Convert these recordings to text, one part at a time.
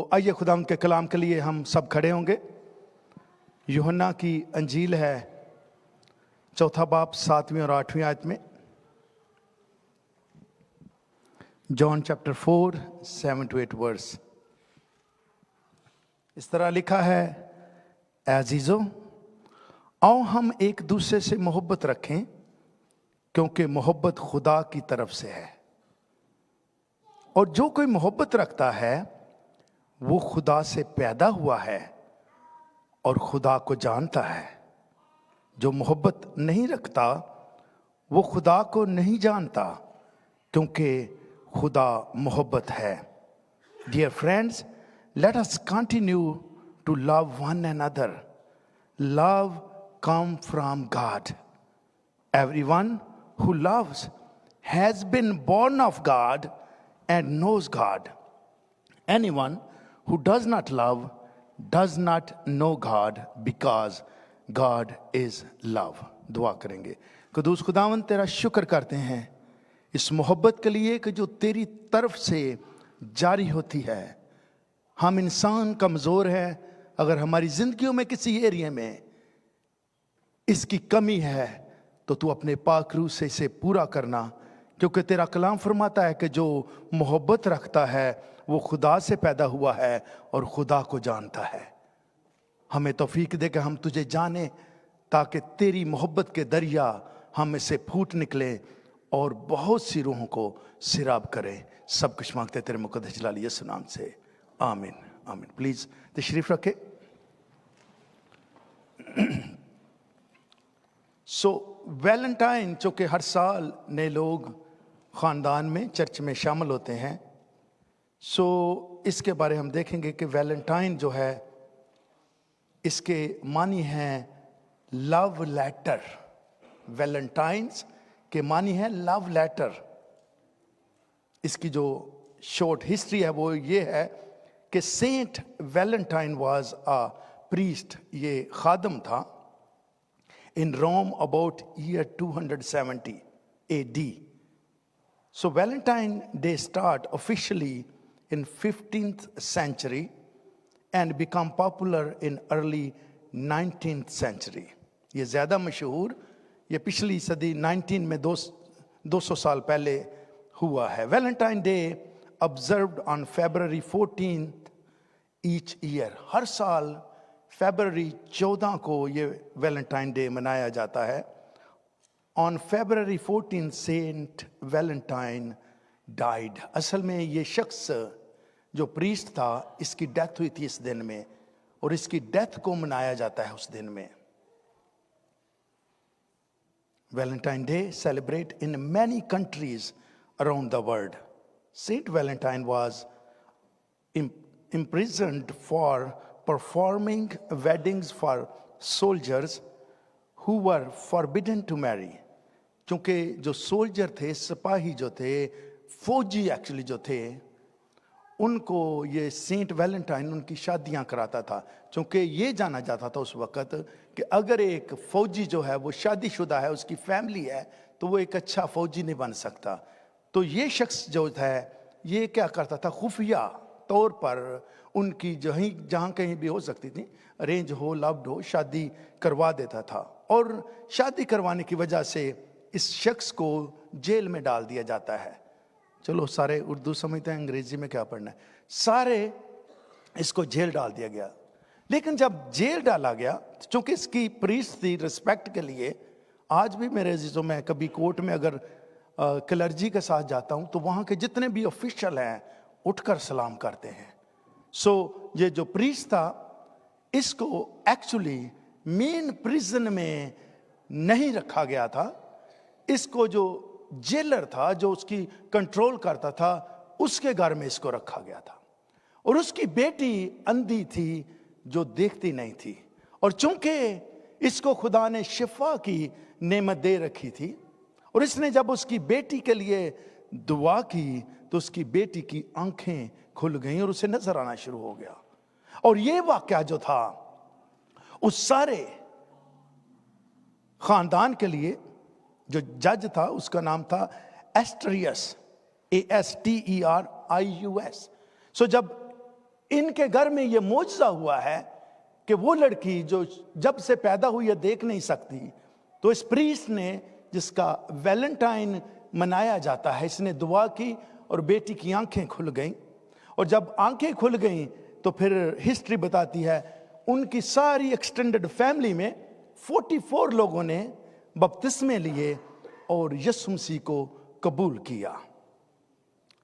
तो आइए खुदा के कलाम के लिए हम सब खड़े होंगे। यूहन्ना की अंजील है 4 बाब 7वीं और 8वीं आयत में। John chapter 4 7 to 8 verse. इस तरह लिखा है, अजीजो आओ हम एक दूसरे से मोहब्बत रखें, क्योंकि मोहब्बत खुदा की तरफ से है, और जो कोई मोहब्बत रखता है वो खुदा से पैदा हुआ है और खुदा को जानता है। जो मोहब्बत नहीं रखता वो खुदा को नहीं जानता, क्योंकि खुदा मोहब्बत है। Dear friends, let us continue to love one another. Love comes from God. Everyone who loves has been born of God and knows God. Anyone who does not love does not know God, because God is love. दुआ करेंगे। कदूस खुदावन तेरा शुक्र करते हैं इस मोहब्बत के लिए कि जो तेरी तरफ से जारी होती है। हम इंसान कमज़ोर हैं, अगर हमारी ज़िंदगियों में किसी एरिया में इसकी कमी है तो तू अपने पाक रूह से इसे पूरा करना, क्योंकि तेरा कलाम फरमाता है कि जो मोहब्बत रखता है वो खुदा से पैदा हुआ है और खुदा को जानता है। हमें तौफीक दे कि हम तुझे जाने, ताकि तेरी मोहब्बत के दरिया हम में से फूट निकले और बहुत सी रूहों को सिराब करें। सब कुछ मांगते तेरे मुकद्दस जलाली यीशु नाम से, आमीन आमीन। प्लीज तशरीफ रखें। वैलेंटाइन, चूँकि हर साल नए लोग ख़ानदान में चर्च में शामिल होते हैं, इसके बारे हम देखेंगे कि वैलेंटाइन जो है इसके मानी हैं लव लेटर। वैलेंटाइन्स के मानी है लव लेटर। इसकी जो शॉर्ट हिस्ट्री है वो ये है कि Saint Valentine was a priest, ये खादम था, in Rome about year 270 AD. So Valentine Day start officially in 15th century and become popular in early 19th century. ये ज़्यादा मशहूर ये पिछली सदी 19 में 200 साल पहले हुआ है। Valentine Day observed on February 14th each year. हर साल फरवरी 14 को ये वैलेंटाइन डे मनाया जाता है। On February 14 Saint Valentine died. असल में ये शख्स जो प्रीस्ट था, इसकी डेथ हुई थी इस दिन में, और इसकी डेथ को मनाया जाता है उस दिन में। Valentine day celebrate in many countries around the world. Saint Valentine was imprisoned for performing weddings for soldiers who were forbidden to marry. क्योंकि जो सोल्जर थे, सिपाही जो थे, फौजी एक्चुअली जो थे, उनको ये सेंट वैलेंटाइन उनकी शादियां कराता था। क्योंकि ये जाना जाता था उस वक़्त कि अगर एक फौजी जो है वो शादीशुदा है, उसकी फैमिली है, तो वो एक अच्छा फौजी नहीं बन सकता। तो ये शख्स जो था ये क्या करता था, खुफिया तौर पर उनकी जहाँ कहीं भी हो सकती थी, अरेंज हो लव्ड हो, शादी करवा देता था। और शादी करवाने की वजह से इस शख्स को जेल में डाल दिया जाता है। चलो सारे उर्दू समझते हैं, अंग्रेजी में क्या पढ़ना है, सारे इसको जेल डाल दिया गया। लेकिन जब जेल डाला गया, चूँकि इसकी प्रीस्ट थी रिस्पेक्ट के लिए, आज भी मेरे अजीजों में कभी कोर्ट में अगर क्लर्जी के साथ जाता हूँ तो वहाँ के जितने भी ऑफिशियल हैं उठकर सलाम करते हैं। ये जो प्रीस्ट था, इसको एक्चुअली मेन प्रिजन में नहीं रखा गया था। इसको जो जेलर था, जो उसकी कंट्रोल करता था, उसके घर में इसको रखा गया था। और उसकी बेटी अंधी थी जो देखती नहीं थी, और चूंकि इसको खुदा ने शिफा की नेमत दे रखी थी, और इसने जब उसकी बेटी के लिए दुआ की तो उसकी बेटी की आंखें खुल गईं और उसे नजर आना शुरू हो गया। और ये वाकया जो था उस सारे खानदान के लिए, जो जज था उसका नाम था एस्टरियस, ASTERIUS। जब ان کے گھر میں یہ معجزہ ہوا ہے کہ وہ لڑکی جو جب سے پیدا ہوئی ہے دیکھ نہیں سکتی، تو اس پریسٹ نے جس کا ویلنٹائن منایا جاتا ہے، اس نے دعا کی اور بیٹی کی آنکھیں کھل گئیں، اور جب آنکھیں کھل گئیں تو پھر ہسٹری بتاتی ہے ان کی ساری ایکسٹینڈڈ فیملی میں 44 لوگوں نے بپتسمے لیے اور یسوع مسیح کو قبول کیا۔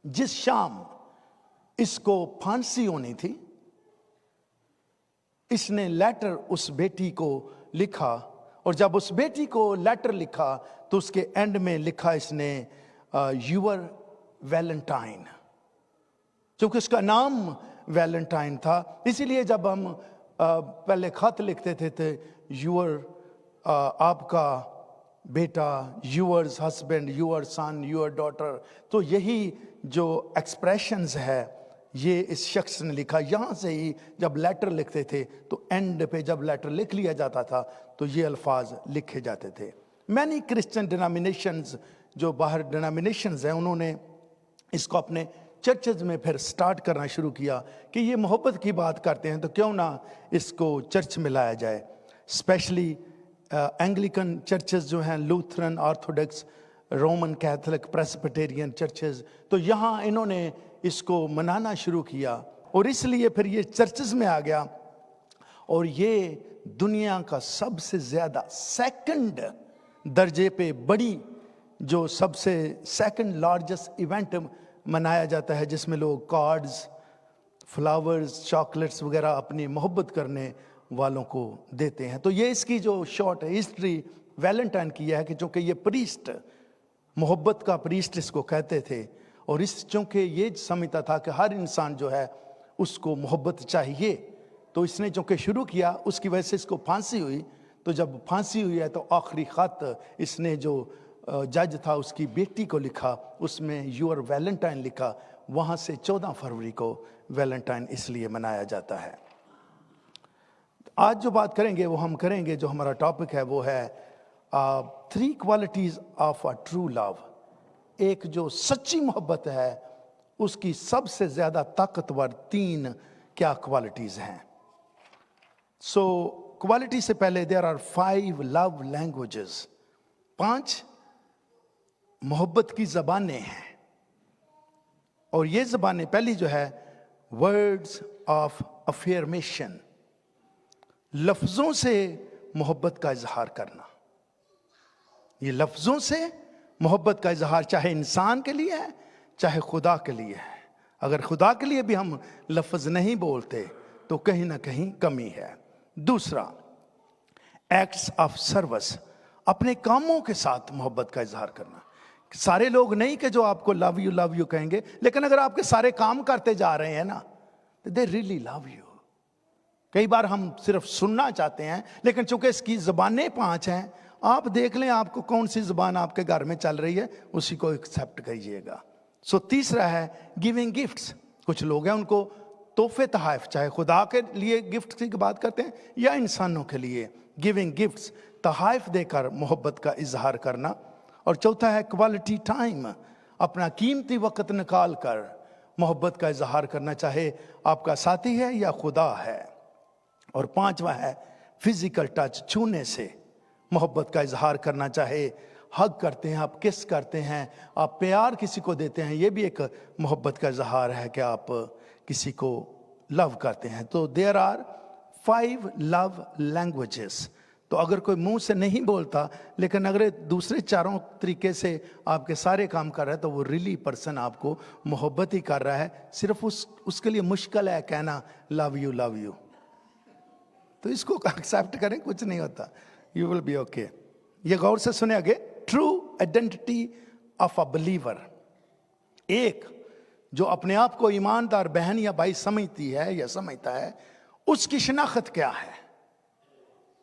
جس شام اس کو پھانسی ہونی تھی، اس نے لیٹر اس بیٹی کو لکھا، اور جب اس بیٹی کو لیٹر لکھا تو اس کے اینڈ میں لکھا اس نے یور ویلنٹائن، چونکہ اس کا نام ویلنٹائن تھا، اسی لیے جب ہم پہلے خط لکھتے تھے یور آپ کا بیٹا، yours husband, your son, your daughter, تو یہی جو ایکسپریشنز ہے یہ اس شخص نے لکھا۔ یہاں سے ہی جب لیٹر لکھتے تھے تو اینڈ پہ جب لیٹر لکھ لیا جاتا تھا تو یہ الفاظ لکھے جاتے تھے۔ مینی کرسچن ڈینامینیشنز، جو باہر ڈینامینیشنز ہیں، انہوں نے اس کو اپنے چرچز میں پھر سٹارٹ کرنا شروع کیا کہ یہ محبت کی بات کرتے ہیں تو کیوں نہ اس کو چرچ میں لایا جائے۔ اسپیشلی اینگلیکن چرچز جو ہیں، Lutheran, orthodox, Roman Catholic, Presbyterian churches, تو یہاں انہوں نے اس کو منانا شروع کیا، اور اس لیے پھر یہ چرچز میں آ گیا، اور یہ دنیا کا سب سے زیادہ سیکنڈ درجے پہ بڑی، جو سب سے سیکنڈ لارجسٹ ایونٹ منایا جاتا ہے، جس میں لوگ کارڈز، فلاورز، چاکلیٹس وغیرہ اپنی محبت کرنے والوں کو دیتے ہیں۔ تو یہ اس کی جو شارٹ ہسٹری ویلنٹائن کی ہے کہ چونکہ یہ پریسٹ، محبت کا پریسٹ اس کو کہتے تھے، اور اس چونکہ یہ سمجھتا تھا کہ ہر انسان جو ہے اس کو محبت چاہیے، تو اس نے چونکہ شروع کیا، اس کی وجہ سے اس کو پھانسی ہوئی۔ تو جب پھانسی ہوئی ہے تو آخری خط اس نے جو جج تھا اس کی بیٹی کو لکھا، اس میں یور ویلنٹائن لکھا، وہاں سے 14 فروری کو ویلنٹائن اس لیے منایا جاتا ہے۔ آج جو بات کریں گے وہ ہم کریں گے، جو ہمارا ٹاپک ہے وہ ہے 3 qualities of a true love. ایک جو سچی محبت ہے اس کی سب سے زیادہ طاقتور 3 کیا کوالٹیز ہیں؟ سو کوالٹی سے پہلے دیر آر 5 لو لینگویجز، 5 محبت کی زبانیں ہیں، اور یہ زبانیں پہلی جو ہے ورڈز آف افرمیشن، لفظوں سے محبت کا اظہار کرنا۔ یہ لفظوں سے محبت کا اظہار چاہے انسان کے لیے ہے چاہے خدا کے لیے ہے۔ اگر خدا کے لیے بھی ہم لفظ نہیں بولتے تو کہیں نہ کہیں کمی ہے۔ دوسرا ایکٹس آف سروس، اپنے کاموں کے ساتھ محبت کا اظہار کرنا۔ سارے لوگ نہیں کہ جو آپ کو لو یو کہیں گے، لیکن اگر آپ کے سارے کام کرتے جا رہے ہیں نا، دے ریلی لو یو۔ کئی بار ہم صرف سننا چاہتے ہیں، لیکن چونکہ اس کی زبانیں 5 ہیں، آپ دیکھ لیں آپ کو کون سی زبان آپ کے گھر میں چل رہی ہے، اسی کو ایکسیپٹ کیجئے گا۔ تیسرا ہے گیونگ گفٹس۔ کچھ لوگ ہیں ان کو تحفے تحائف، چاہے خدا کے لیے گفٹ کی بات کرتے ہیں یا انسانوں کے لیے، گیونگ گفٹس، تحائف دے کر محبت کا اظہار کرنا۔ اور چوتھا ہے کوالٹی ٹائم، اپنا قیمتی وقت نکال کر محبت کا اظہار کرنا، چاہے آپ کا ساتھی ہے یا خدا ہے۔ اور 5واں ہے فزیکل ٹچ، چھونے سے محبت کا اظہار کرنا، چاہے ہگ کرتے ہیں آپ، کس کرتے ہیں آپ، پیار کسی کو دیتے ہیں، یہ بھی ایک محبت کا اظہار ہے کہ آپ کسی کو لو کرتے ہیں۔ تو دیر آر 5 لو لینگویجز۔ تو اگر کوئی منہ سے نہیں بولتا لیکن اگر دوسرے 4 طریقے سے آپ کے سارے کام کر رہا ہے تو وہ ریلی پرسن آپ کو محبت ہی کر رہا ہے، صرف اس کے لیے مشکل ہے کہنا لو یو۔ تو اس کو ایکسیپٹ کریں، کچھ نہیں ہوتا، یو ول بی اوکے۔ یہ غور سے سنے آگے، true identity of a believer, ایک جو اپنے آپ کو ایماندار بہن یا بھائی سمجھتی ہے یا سمجھتا ہے، اس کی شناخت کیا ہے؟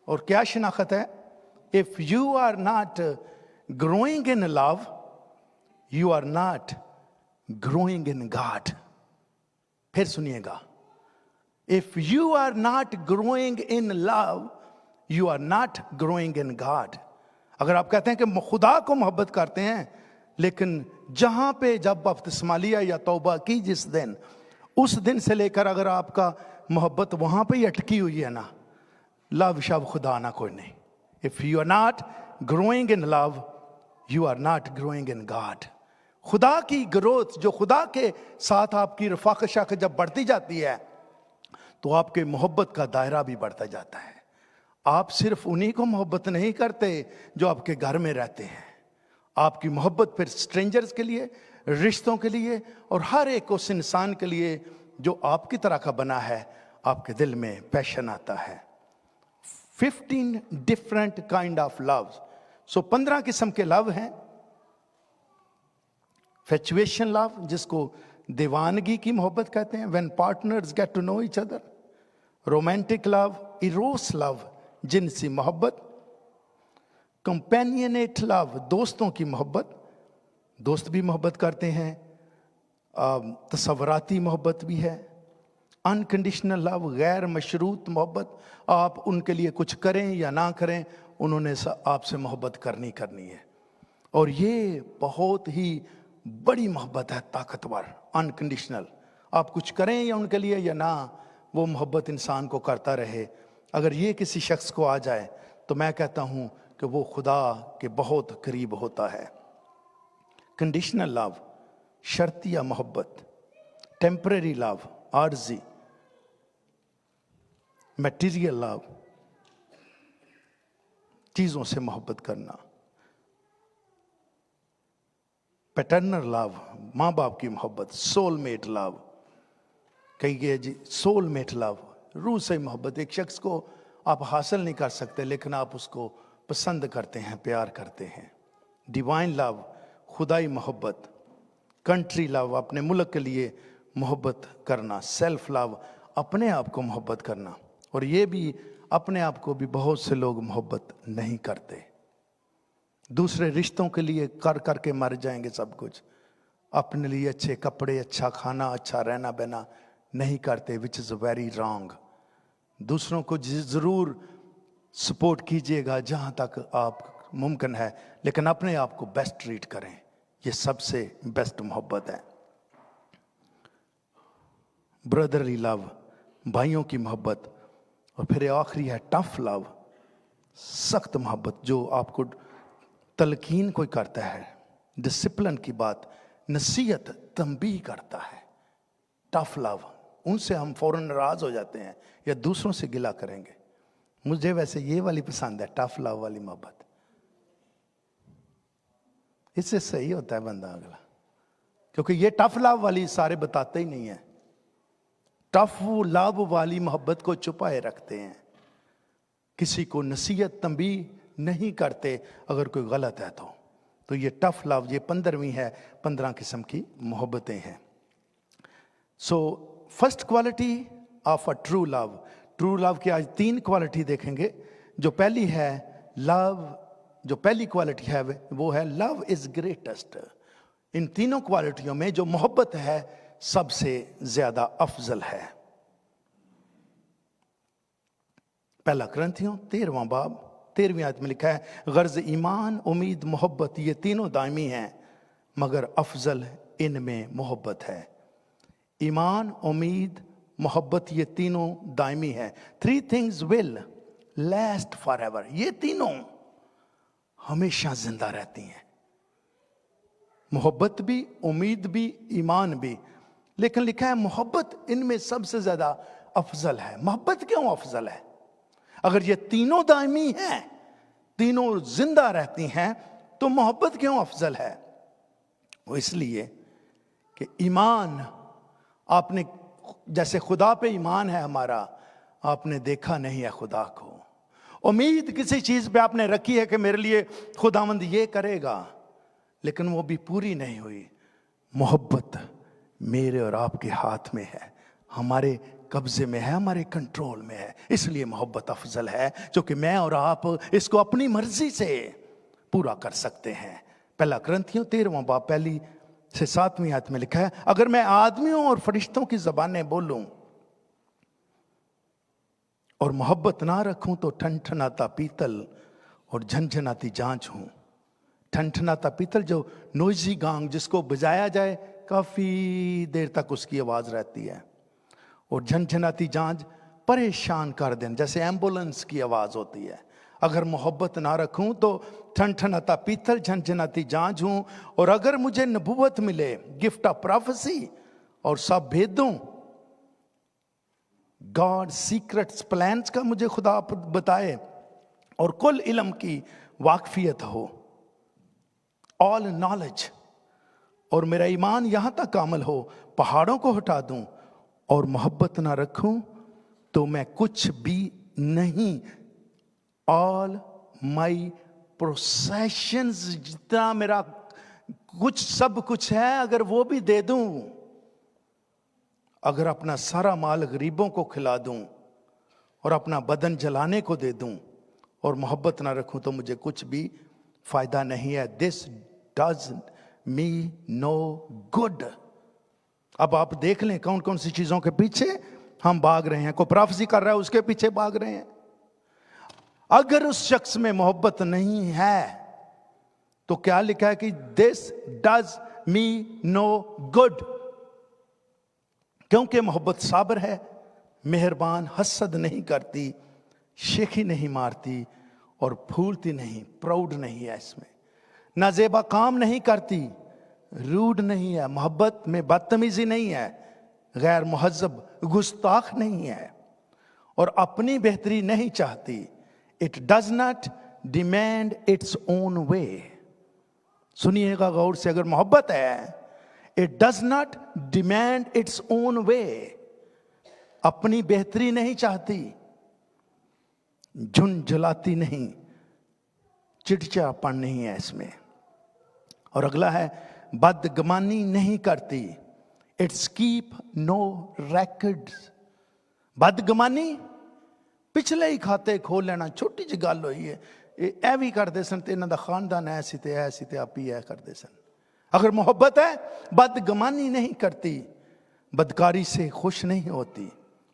اور کیا شناخت ہے؟ if you are not growing in love, you are not growing in God۔ پھر سنیے گا، if you are not growing in love, you are not growing in God۔ اگر آپ کہتے ہیں کہ خدا کو محبت کرتے ہیں، لیکن جہاں پہ جب بپتسمہ لیا یا توبہ کی جس دن، उस दिन से लेकर अगर आपका मोहब्बत वहाँ पे ही अटकी हुई है ना, लव शब खुदा ना कोई नहीं. If you are not growing in love, you are not growing in God. खुदा की ग्रोथ, जो खुदा के साथ आपकी रफ़ाक़त जब बढ़ती जाती है तो आपके मोहब्बत का दायरा भी बढ़ता जाता है. आप सिर्फ उन्हीं को मोहब्बत नहीं करते जो आपके घर में रहते हैं. आपकी मोहब्बत फिर स्ट्रेंजर्स के लिए, रिश्तों के लिए और हर एक उस इंसान के लिए जो आपकी तरह का बना है, आपके दिल में पैशन आता है. 15 डिफरेंट काइंड ऑफ लव. सो 15 किस्म के लव हैं. फैचुएशन लव, जिसको दीवानगी की मोहब्बत कहते हैं, when partners get to know each other. Romantic love, eros love, जिनसी मोहब्बत. कंपेनियनेट लव, दोस्तों की मोहब्बत, दोस्त भी मोहब्बत करते हैं. तसव्वुराती मोहब्बत भी है. अनकंडीशनल लव, गैर मशरूत मोहब्बत, आप उनके लिए कुछ करें या ना करें, उन्होंने आपसे मोहब्बत करनी है. और ये बहुत ही बड़ी मोहब्बत है, ताकतवर, अनकंडीशनल. आप कुछ करें या उनके लिए या ना, वो मोहब्बत इंसान को करता रहे. अगर ये किसी शख्स को आ जाए तो मैं कहता हूँ कि वो खुदा के बहुत करीब होता है. कंडीशनल लव, शर्तिया मोहब्बत. टेम्परेरी लव, आर्जी. मटेरियल लव, चीज़ों से मोहब्बत करना. पैटर्नल लव, माँ बाप की मोहब्बत. सोलमेट लव, कहिए जी सोलमेट लव, रूह से मोहब्बत. एक शख्स को आप हासिल नहीं कर सकते लेकिन आप उसको पसंद करते हैं, प्यार करते हैं. डिवाइन लव, खुदाई मोहब्बत. कंट्री लव, अपने मुल्क के लिए मोहब्बत करना. सेल्फ लव, अपने आप को मोहब्बत करना. और ये भी अपने आप को भी बहुत से लोग मोहब्बत नहीं करते. दूसरे रिश्तों के लिए कर करके मर जाएंगे सब कुछ. अपने लिए अच्छे कपड़े, अच्छा खाना, अच्छा रहना बहना नहीं करते, विच इज़ वेरी रॉन्ग. दूसरों को ज़रूर सपोर्ट कीजिएगा जहाँ तक आप मुमकिन है, लेकिन अपने आप को बेस्ट ट्रीट करें. ये सबसे बेस्ट मोहब्बत है. ब्रदरली लव, भाइयों की मोहब्बत. और फिर आखिरी है टफ लव, सख्त मोहब्बत, जो आपको तलकीन कोई करता है, डिसिप्लिन की बात, नसीहत, तंबीह करता है. टफ लव, उनसे हम फौरन नाराज हो जाते हैं या दूसरों से गिला करेंगे. मुझे वैसे ये वाली पसंद है, टफ लव वाली मोहब्बत. इससे सही होता है बंदा अगला, क्योंकि ये टफ लव वाली सारे बताते ही नहीं है. टफ लव वाली मोहब्बत को छुपाए रखते हैं, किसी को नसीहत तंबीह नहीं करते अगर कोई गलत है तो ये टफ लव, ये 15वीं है. 15 किस्म की मोहब्बतें हैं. So first quality of a true love. True love की आज 3 क्वालिटी देखेंगे. जो पहली है लव, जो पहली क्वालिटी है वो है लव इज ग्रेटेस्ट. इन तीनों क्वालिटियों में जो मोहब्बत है सबसे ज्यादा अफजल है. पहला कुरिन्थियों 13वां बाब 13वीं आयत में लिखा है, गर्ज ईमान, उम्मीद, मोहब्बत, ये तीनों दायमी हैं, मगर अफजल इनमें मोहब्बत है. ईमान, उम्मीद, मोहब्बत, ये तीनों दायमी है. 3 things will last forever. ये तीनों हमेशा जिंदा रहती हैं. मोहब्बत भी, उम्मीद भी, ईमान भी. लेकिन लिखा है मोहब्बत इनमें सबसे ज्यादा अफजल है. मोहब्बत क्यों अफजल है? अगर ये तीनों दायमी हैं, तीनों जिंदा रहती हैं, तो मोहब्बत क्यों अफजल है? वो इसलिए कि ईमान, आपने जैसे खुदा पे ईमान है हमारा, आपने देखा नहीं है खुदा को. उम्मीद किसी चीज पे आपने रखी है कि मेरे लिए खुदावंद ये करेगा, लेकिन वो भी पूरी नहीं हुई. मोहब्बत मेरे और आपके हाथ में है, हमारे कब्जे में है, हमारे कंट्रोल में है. इसलिए मोहब्बत अफजल है, क्योंकि मैं और आप इसको अपनी मर्जी से पूरा कर सकते हैं. पहला कुरिन्थियों 13वां बाब 1 से 7वीं आयत में लिखा है, अगर मैं आदमियों और फरिश्तों की जबानें बोलूं और मोहब्बत ना रखूं तो ठनठनाता पीतल और झनझनाती जांच हूं. ठनठनाता पीतल, जो नोइजी गांग जिसको बजाया जाए काफ़ी देर तक उसकी आवाज़ रहती है। और झनझनाती झांझ परेशान कर दें, जैसे एम्बुलेंस की आवाज़ होती है। अगर मोहब्बत ना रखूं तो ठनठनाता पीतल झनझनाती झांझ हूं। और अगर मुझे नबूवत मिले, गिफ्ट ऑफ प्रोफेसी, और सब भेद दूं, गॉड सीक्रेट्स प्लान्स का मुझे खुदा बताए, और कुल इल्म की वाकफियत हो, ऑल नॉलेज, और मेरा ईमान यहां तक कामल हो, पहाड़ों को हटा दूं, और मोहब्बत ना रखूं तो मैं कुछ भी नहीं। ऑल माई प्रोसेशंस, जितना मेरा कुछ सब कुछ है, अगर वो भी दे दूं, अगर अपना सारा माल गरीबों को खिला दूं और अपना बदन जलाने को दे दूं और मोहब्बत ना रखूं तो मुझे कुछ भी फायदा नहीं है। This does me know good. अब आप देख लें कौन कौन सी चीजों के पीछे हम भाग रहे हैं। कोई प्रोफेसी कर रहा है, उसके पीछे भाग रहे हैं। अगर उस शख्स में मोहब्बत नहीं है तो क्या लिखा है कि this does me know good, क्योंकि मोहब्बत साबर है, मेहरबान, हसद नहीं करती, शेखी नहीं मारती और फूलती नहीं, प्राउड नहीं है इसमें, नाजेबा काम नहीं करती, रूड नहीं है, मोहब्बत में बदतमीजी नहीं है, गैर मुहज्जब गुस्ताख नहीं है, और अपनी बेहतरी नहीं चाहती। It does not demand its own way. सुनिएगा गौर से, अगर मोहब्बत है, it does not demand its own way, अपनी बेहतरी नहीं चाहती, झुंझलाती नहीं, चिड़चिड़ापन नहीं है इसमें। और अगला है बदगमानी नहीं करती, इट्स कीप नो रैकड्स। बदगमानी पिछले ही खाते खोल लेना, छोटी जी गल होई है, ਇਹ भी करते सन, तो इन्हों का खानदान ऐसी ते आप ही करते सन। अगर मोहब्बत है, बदगमानी नहीं करती, बदकारी से खुश नहीं होती,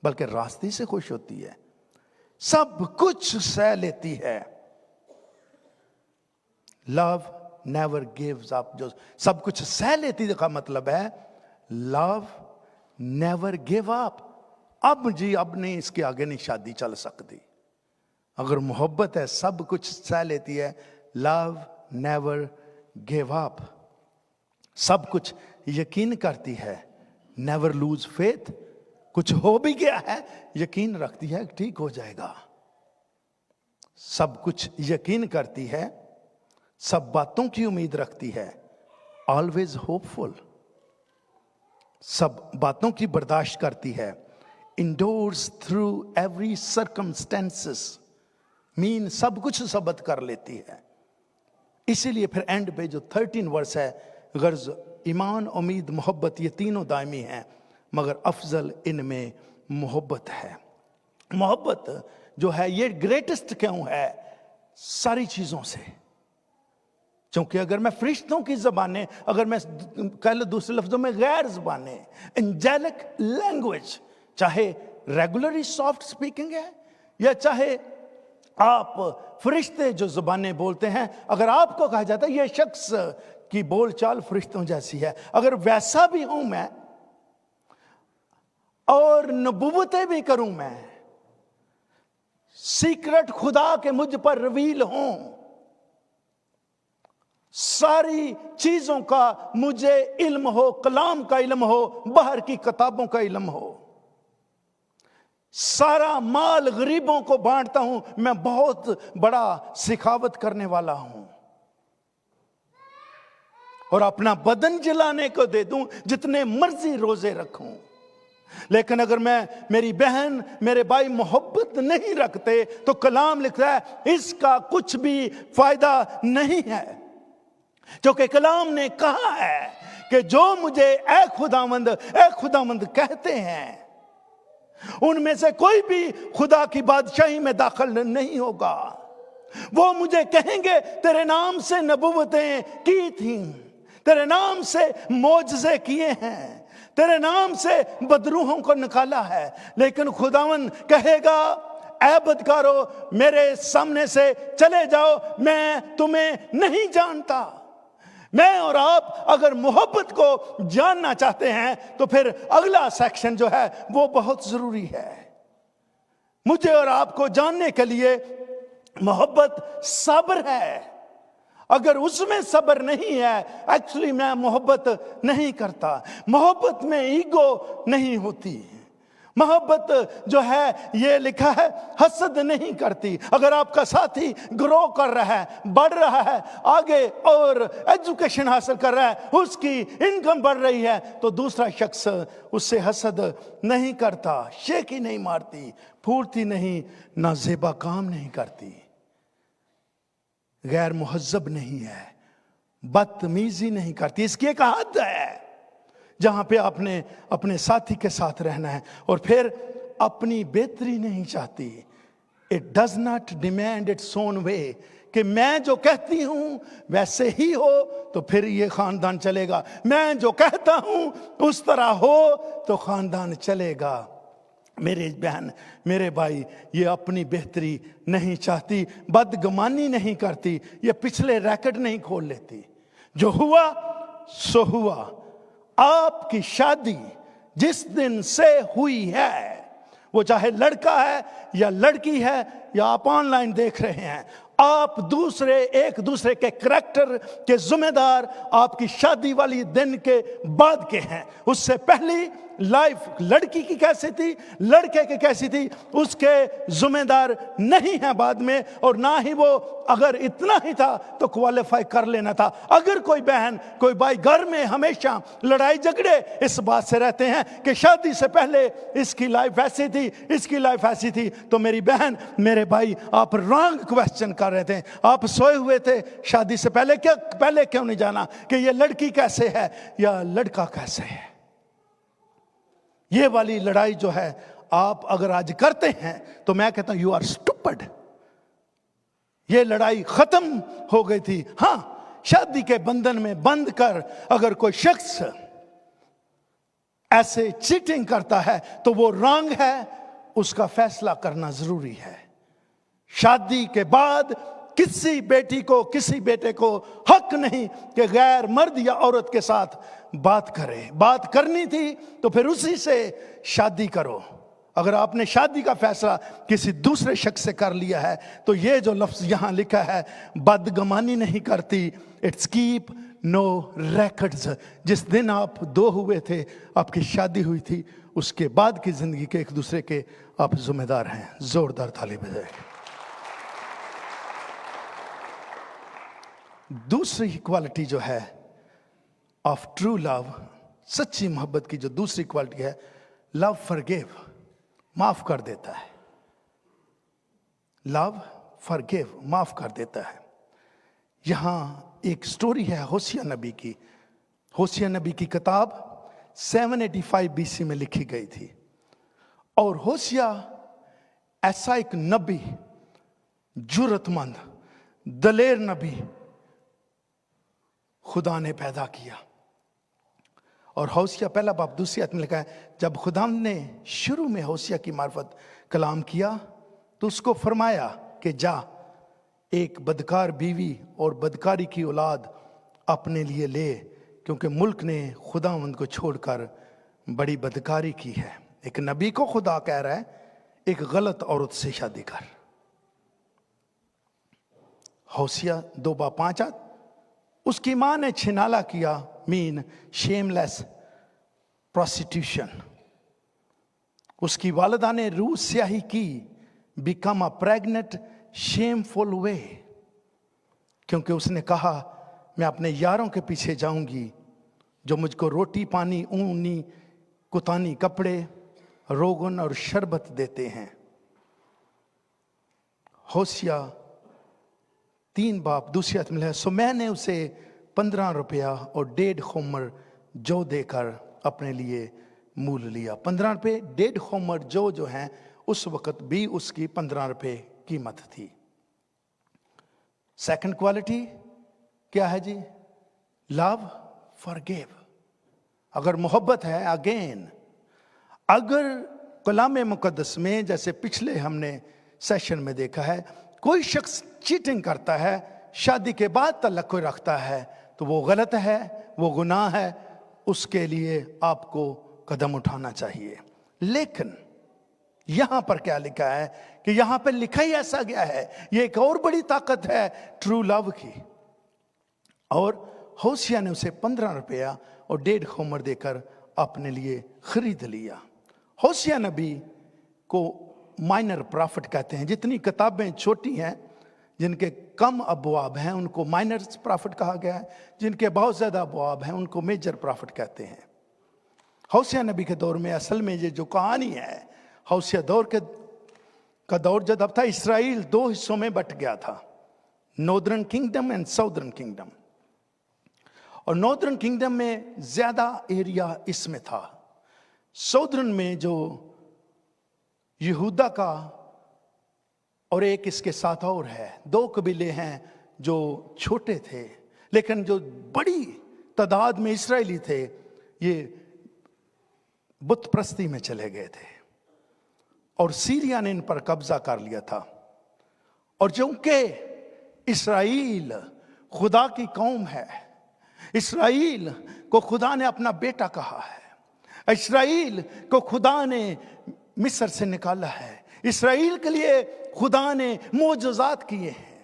बल्कि रास्ते से खुश होती है, सब कुछ सह लेती है। Love never gives up. जो सब कुछ सह लेती का मतलब है लव नेवर गिव अप। अब जी अब नहीं, इसके आगे नहीं शादी चल सकती। अगर मोहब्बत है, सब कुछ सह लेती है, लव नेवर गिव अप, सब कुछ यकीन करती है, नेवर लूज फेथ, कुछ हो भी गया है यकीन रखती है ठीक हो जाएगा, सब कुछ यकीन करती है, सब बातों की उम्मीद रखती है, ऑलवेज होपफुल, सब बातों की बर्दाश्त करती है, endures through every circumstances, mean सब कुछ सबत कर लेती है। इसीलिए फिर एंड पे जो 13 वर्स है, गर्ज, ईमान, उम्मीद, मोहब्बत, ये तीनों दायमी हैं, मगर अफजल इनमें मोहब्बत है। मोहब्बत जो है ये ग्रेटेस्ट क्यों है सारी चीज़ों से? क्योंकि अगर मैं फरिश्तों की ज़बानें, अगर मैं कह लो दूसरे लफ्ज़ों में गैर ज़बानें, एंजेलिक लैंग्वेज, चाहे रेगुलरली सॉफ्ट स्पीकिंग है या चाहे आप फरिश्ते जो ज़बानें बोलते हैं, अगर आपको कहा जाता है ये शख्स की बोलचाल फरिश्तों जैसी है, अगर वैसा भी हूं मैं और नबूवतें भी करूं मैं, सीक्रेट खुदा के मुझ पर रिवील हों, सारी चीजों का मुझे इल्म हो, कलाम का इल्म हो, बाहर की किताबों का इल्म हो, सारा माल गरीबों को बांटता हूं, मैं बहुत बड़ा सिखावत करने वाला हूं, और अपना बदन जलाने को दे दूं, जितने मर्जी रोजे रखूं, लेकिन अगर मैं, मेरी बहन, मेरे भाई मोहब्बत नहीं रखते तो कलाम लिखता है इसका कुछ भी फायदा नहीं है। क्योंकि कलाम ने कहा है कि जो मुझे ऐ खुदावंद कहते हैं, उनमें से कोई भी खुदा की बादशाही में दाखिल नहीं होगा। वो मुझे कहेंगे तेरे नाम से नबूवतें की थी, तेरे नाम से मोजज़े किए हैं, तेरे नाम से बदरूहों को निकाला है, लेकिन खुदावन कहेगा ऐ बदकारो मेरे सामने से चले जाओ, मैं तुम्हें नहीं जानता। میں اور آپ اگر محبت کو جاننا چاہتے ہیں تو پھر اگلا سیکشن جو ہے وہ بہت ضروری ہے. مجھے اور آپ کو جاننے کے لیے محبت صبر ہے. اگر اس میں صبر نہیں ہے، ایکچولی میں محبت نہیں کرتا. محبت میں ایگو نہیں ہوتی. محبت جو ہے یہ لکھا ہے حسد نہیں کرتی. اگر آپ کا ساتھی گرو کر رہا ہے، بڑھ رہا ہے، آگے اور ایجوکیشن حاصل کر رہا ہے، اس کی انکم بڑھ رہی ہے، تو دوسرا شخص اس سے حسد نہیں کرتا، شیخی نہیں مارتی، پھوڑتی نہیں، نازیبا کام نہیں کرتی، غیر مہذب نہیں ہے، بدتمیزی نہیں کرتی. اس کی ایک حد ہے جہاں پہ آپ نے اپنے ساتھی کے ساتھ رہنا ہے. اور پھر اپنی بہتری نہیں چاہتی. It does not demand its own way. کہ میں جو کہتی ہوں ویسے ہی ہو تو پھر یہ خاندان چلے گا، میں جو کہتا ہوں اس طرح ہو تو خاندان چلے گا. میرے بہن، میرے بھائی، یہ اپنی بہتری نہیں چاہتی، بدگمانی نہیں کرتی، یہ پچھلے ریکارڈ نہیں کھول لیتی. جو ہوا سو ہوا. آپ کی شادی جس دن سے ہوئی ہے، وہ چاہے لڑکا ہے یا لڑکی ہے یا آپ آن لائن دیکھ رہے ہیں، آپ ایک دوسرے کے کریکٹر کے ذمہ دار آپ کی شادی والی دن کے بعد کے ہیں. اس سے پہلی لائف لڑکی کی کیسی تھی، لڑکے کی کیسی تھی، اس کے ذمہ دار نہیں ہیں بعد میں. اور نہ ہی وہ اگر اتنا ہی تھا تو کوالیفائی کر لینا تھا. اگر کوئی بہن کوئی بھائی گھر میں ہمیشہ لڑائی جھگڑے اس بات سے رہتے ہیں کہ شادی سے پہلے اس کی لائف ایسی تھی، اس کی لائف ایسی تھی، تو میری بہن میرے بھائی آپ رانگ کویسچن کر رہے تھے. آپ سوئے ہوئے تھے شادی سے پہلے کیوں نہیں جانا کہ یہ لڑکی کیسے ہے یا لڑکا کیسے ہے. یہ والی لڑائی جو ہے آپ اگر آج کرتے ہیں تو میں کہتا ہوں یو آر اسٹوپڈ. یہ لڑائی ختم ہو گئی تھی. ہاں، شادی کے بندھن میں بند کر اگر کوئی شخص ایسے چیٹنگ کرتا ہے تو وہ رانگ ہے، اس کا فیصلہ کرنا ضروری ہے. شادی کے بعد کسی بیٹی کو کسی بیٹے کو حق نہیں کہ غیر مرد یا عورت کے ساتھ بات کرے. بات کرنی تھی تو پھر اسی سے شادی کرو. اگر آپ نے شادی کا فیصلہ کسی دوسرے شخص سے کر لیا ہے تو یہ جو لفظ یہاں لکھا ہے بدگمانی نہیں کرتی، اٹس کیپ نو ریکارڈز. جس دن آپ دو ہوئے تھے، آپ کی شادی ہوئی تھی، اس کے بعد کی زندگی کے ایک دوسرے کے آپ ذمہ دار ہیں. زوردار تالی بجائے. دوسری کوالٹی جو ہے آف ٹرو لو، سچی محبت کی جو دوسری کوالٹی ہے، لو فرگیو، معاف کر دیتا ہے. لو فرگیو، معاف کر دیتا ہے. یہاں ایک سٹوری ہے ہوسیہ نبی کی. ہوسیہ نبی کی کتاب 785 BC میں لکھی گئی تھی. اور ہوسیہ ایسا ایک نبی، جرأت مند، دلیر نبی خدا نے پیدا کیا. اور ہوسیہ پہلا باب دوسری آیت میں لکھا ہے جب خدا نے شروع میں ہوسیہ کی معرفت کلام کیا تو اس کو فرمایا کہ جا ایک بدکار بیوی اور بدکاری کی اولاد اپنے لیے لے، کیونکہ ملک نے خداوند کو چھوڑ کر بڑی بدکاری کی ہے. ایک نبی کو خدا کہہ رہا ہے ایک غلط عورت سے شادی کر. ہوسیہ 2:5. اس کی ماں نے چھنالا کیا، مین شیم لیس پروسٹیوشن. اس کی والدہ نے روح سیاہی کی، بیکم اے پریگننٹ شیم فل وے، کیونکہ اس نے کہا میں اپنے یاروں کے پیچھے جاؤں گی جو مجھ کو روٹی پانی، اونی کتانی کپڑے، روغن اور شربت دیتے ہیں. ہوسیہ 3 باب دوسری آیت میں ہے سو میں نے اسے 15 روپیہ اور 1.5 خمر جو دے کر اپنے لیے مول لیا. 15 روپے 1.5 خمر جو ہیں اس وقت بھی اس کی 15 روپے قیمت تھی. سیکنڈ کوالٹی کیا ہے جی؟ لو فرگیو. اگر محبت ہے، اگین اگر کلام مقدس میں جیسے پچھلے ہم نے سیشن میں دیکھا ہے کوئی شخص چیٹنگ کرتا ہے، شادی کے بعد تعلق کوئی رکھتا ہے، تو وہ غلط ہے, وہ گناہ ہے, اس کے لیے آپ کو قدم اٹھانا چاہیے. لیکن یہاں پر کیا لکھا ہے کہ یہاں پہ لکھا ہی ایسا گیا ہے, یہ ایک اور بڑی طاقت ہے ٹرو لو کی. اور ہوشیہ نے اسے 15 روپیہ اور 1.5 خمر دے کر اپنے لیے خرید لیا. ہوشیہ نبی کو مائنر پرافٹ کہتے ہیں. جتنی کتابیں چھوٹی ہیں, جن کے کم ابواب ہیں, ان کو مائنر پرافٹ کہا گیا ہے. جن کے بہت زیادہ ابواب ہیں, ان کو میجر پرافٹ کہتے ہیں. ہوشیہ نبی کے دور میں اصل میں یہ جو کہانی ہے, ہوشیہ دور کا دور جب تھا, اسرائیل 2 حصوں میں بٹ گیا تھا, northern kingdom and southern kingdom. اور ناردرن کنگڈم میں زیادہ ایریا اس میں تھا. ساؤدرن میں جو یہودا کا اور ایک اس کے ساتھ اور ہے, 2 قبیلے ہیں جو چھوٹے تھے لیکن جو بڑی تعداد میں اسرائیلی تھے, یہ بت پرستی میں چلے گئے تھے اور سیریا نے ان پر قبضہ کر لیا تھا. اور چونکہ اسرائیل خدا کی قوم ہے, اسرائیل کو خدا نے اپنا بیٹا کہا ہے, اسرائیل کو خدا نے مصر سے نکالا ہے, اسرائیل کے لیے خدا نے معجزات کیے ہیں.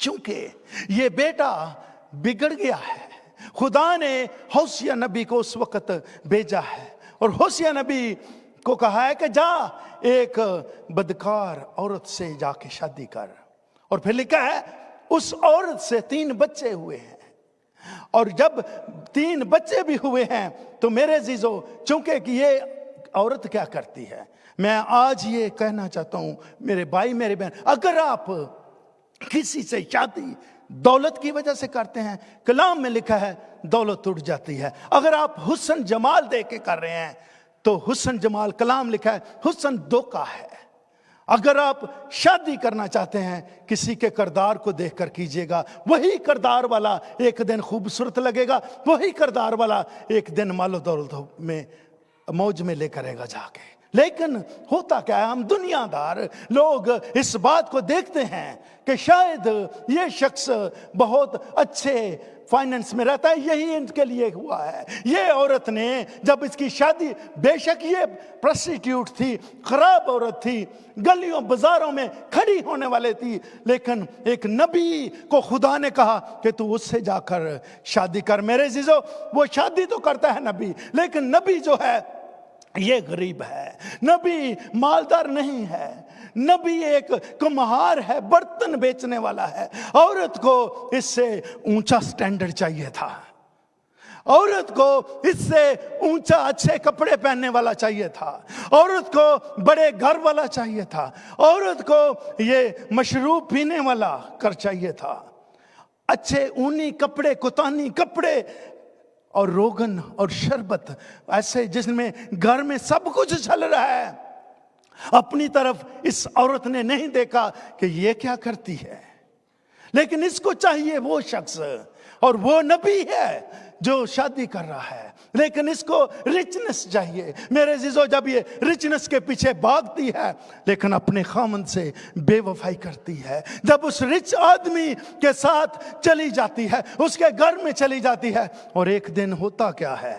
چونکہ یہ بیٹا بگڑ گیا ہے, خدا نے ہوشیہ نبی کو اس وقت بھیجا ہے اور ہوشیہ نبی کو کہا ہے کہ جا ایک بدکار عورت سے جا کے شادی کر. اور پھر لکھا ہے اس عورت سے 3 بچے ہوئے ہیں. اور جب 3 بچے بھی ہوئے ہیں تو میرے عزیزو, چونکہ کہ یہ عورت کیا کرتی ہے, میں آج یہ کہنا چاہتا ہوں میرے بھائی میرے بہن, اگر آپ کسی سے شادی دولت کی وجہ سے کرتے ہیں, کلام میں لکھا ہے دولت اٹھ جاتی ہے. اگر آپ حسن جمال دے کے کر رہے ہیں تو حسن جمال, کلام لکھا ہے حسن دھوکہ ہے. اگر آپ شادی کرنا چاہتے ہیں کسی کے کردار کو دیکھ کر کیجئے گا, وہی کردار والا ایک دن خوبصورت لگے گا, وہی کردار والا ایک دن مال و دولت میں موج میں لے کرے گا جا کے. لیکن ہوتا کیا ہے, ہم دنیا دار لوگ اس بات کو دیکھتے ہیں کہ شاید یہ شخص بہت اچھے فائننس میں رہتا ہے, یہی ان کے لیے ہوا ہے. یہ عورت نے جب اس کی شادی, بے شک یہ پرسٹیٹیوٹ تھی, خراب عورت تھی, گلیوں بازاروں میں کھڑی ہونے والے تھی, لیکن ایک نبی کو خدا نے کہا کہ تو اس سے جا کر شادی کر. میرے عزیزو, وہ شادی تو کرتا ہے نبی, لیکن نبی جو ہے یہ غریب ہے, نبی مالدار نہیں ہے, نبی ایک کمہار ہے, برتن بیچنے والا ہے. عورت کو اس سے اونچا سٹینڈرڈ چاہیے تھا, عورت کو اس سے اونچا اچھے کپڑے پہننے والا چاہیے تھا, عورت کو بڑے گھر والا چاہیے تھا, عورت کو یہ مشروب پینے والا کر چاہیے تھا, اچھے اونی کپڑے, کتانی کپڑے اور روغن اور شربت, ایسے جس میں گھر میں سب کچھ چل رہا ہے. اپنی طرف اس عورت نے نہیں دیکھا کہ یہ کیا کرتی ہے, لیکن اس کو چاہیے وہ شخص, اور وہ نبی ہے جو شادی کر رہا ہے, لیکن اس کو رچنس چاہیے. میرے عزیزو, جب یہ رچنس کے پیچھے بھاگتی ہے لیکن اپنے خامن سے بے وفائی کرتی ہے, جب اس رچ آدمی کے ساتھ چلی جاتی ہے, اس کے گھر میں چلی جاتی ہے, اور ایک دن ہوتا کیا ہے,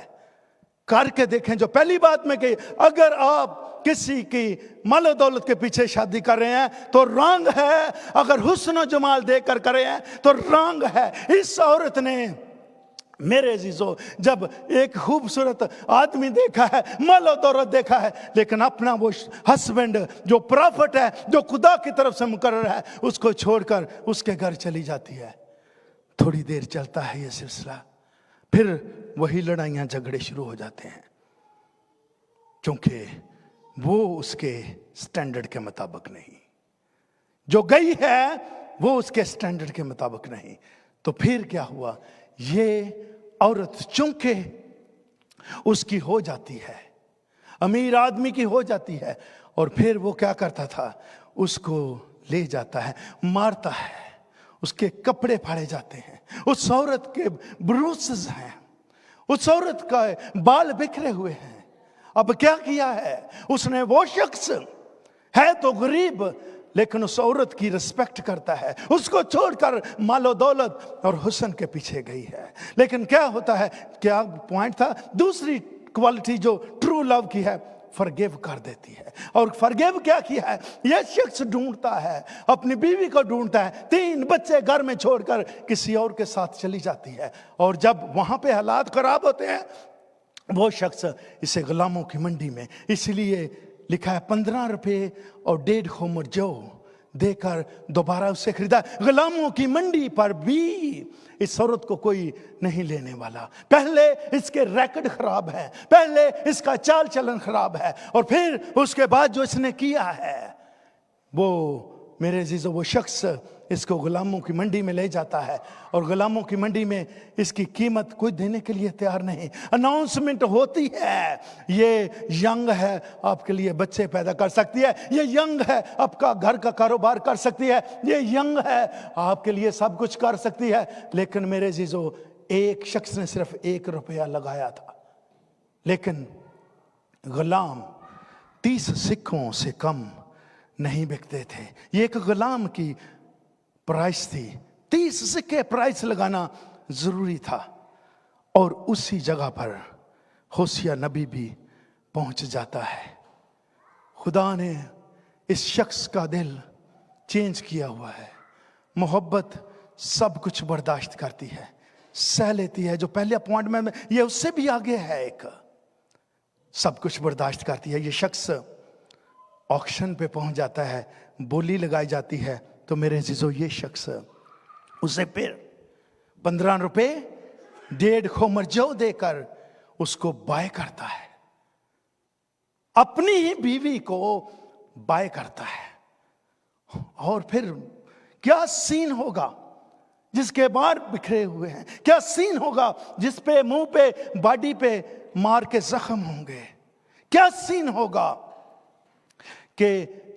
کر کے دیکھیں. جو پہلی بات میں کہی, اگر آپ کسی کی مال و دولت کے پیچھے شادی کر رہے ہیں تو رانگ ہے, اگر حسن و جمال دے کر رہے ہیں تو رانگ ہے. اس عورت نے, میرے عزیزو, جب ایک خوبصورت آدمی دیکھا ہے, مال و دولت دیکھا ہے, لیکن اپنا وہ ہسبینڈ جو پرافٹ ہے, جو خدا کی طرف سے مقرر ہے, اس کو چھوڑ کر اس کے گھر چلی جاتی ہے. تھوڑی دیر چلتا ہے یہ سلسلہ, پھر وہی لڑائیاں جھگڑے شروع ہو جاتے ہیں, کیونکہ وہ اس کے سٹینڈرڈ کے مطابق نہیں, جو گئی ہے وہ اس کے سٹینڈرڈ کے مطابق نہیں. تو پھر کیا ہوا, یہ عورت چونکہ اس کی ہو جاتی ہے, امیر آدمی کی ہو جاتی ہے, اور پھر وہ کیا کرتا تھا, اس کو لے جاتا ہے, مارتا ہے, اس کے کپڑے پھاڑے جاتے ہیں, اس عورت کے بروسز ہیں, اس عورت کا بال بکھرے ہوئے ہیں. اب کیا کیا ہے اس نے, وہ شخص ہے تو غریب लेकिन उस औरत की रिस्पेक्ट करता है, उसको छोड़कर मालो दौलत और हुस्न के पीछे गई है। लेकिन क्या होता है, क्या पॉइंट था, दूसरी क्वालिटी जो ट्रू लव की है, फॉरगिव कर देती है। और फॉरगिव क्या किया है, यह शख्स ढूंढता है, अपनी बीवी को ढूंढता है, 3 बच्चे घर में छोड़कर किसी और के साथ चली जाती है। और जब वहां पे हालात खराब होते हैं, वो शख्स इसे गुलामों की मंडी में, इसलिए लिखा है 15 रुपए और 1.5 खोमर जौ देकर दोबारा उसे खरीदा। गुलामों की मंडी पर भी इस औरत को कोई नहीं लेने वाला। पहले इसके रैकेट खराब है, पहले इसका चाल चलन खराब है, और फिर उसके बाद जो इसने किया है, वो मेरे अजीजों, वो शख्स इसको गुलामों की मंडी में ले जाता है, और गुलामों की मंडी में इसकी कीमत कोई देने के लिए तैयार नहीं। अनाउंसमेंट होती है, ये यंग है, आपके लिए बच्चे पैदा कर सकती है, ये यंग है, आपका घर का कारोबार कर सकती है, ये यंग है, आपके लिए सब कुछ कर सकती है। लेकिन मेरे अजीजों, एक शख्स ने सिर्फ 1 रुपया लगाया था, लेकिन गुलाम 30 सिक्कों से कम नहीं बिकते थे। ये एक गुलाम की प्राइस थी, 30 सिक्के प्राइस लगाना जरूरी था। और उसी जगह पर होशिया नबी भी पहुंच जाता है। खुदा ने इस शख्स का दिल चेंज किया हुआ है। मोहब्बत सब कुछ बर्दाश्त करती है, सह लेती है। जो पहले अपॉइंटमेंट में, ये उससे भी आगे है, एक सब कुछ बर्दाश्त करती है। ये शख्स ऑक्शन पे पहुंच जाता है, बोली लगाई जाती है, तो मेरे अजीजों, ये शख्स उसे फिर 15 रुपए 1.5 खोमर जौ देकर उसको बाय करता है, अपनी ही बीवी को बाय करता है। और फिर क्या सीन होगा, जिसके बाल बिखरे हुए हैं, क्या सीन होगा जिस पे, मुंह पे, बॉडी पे मार के जख्म होंगे, क्या सीन होगा कि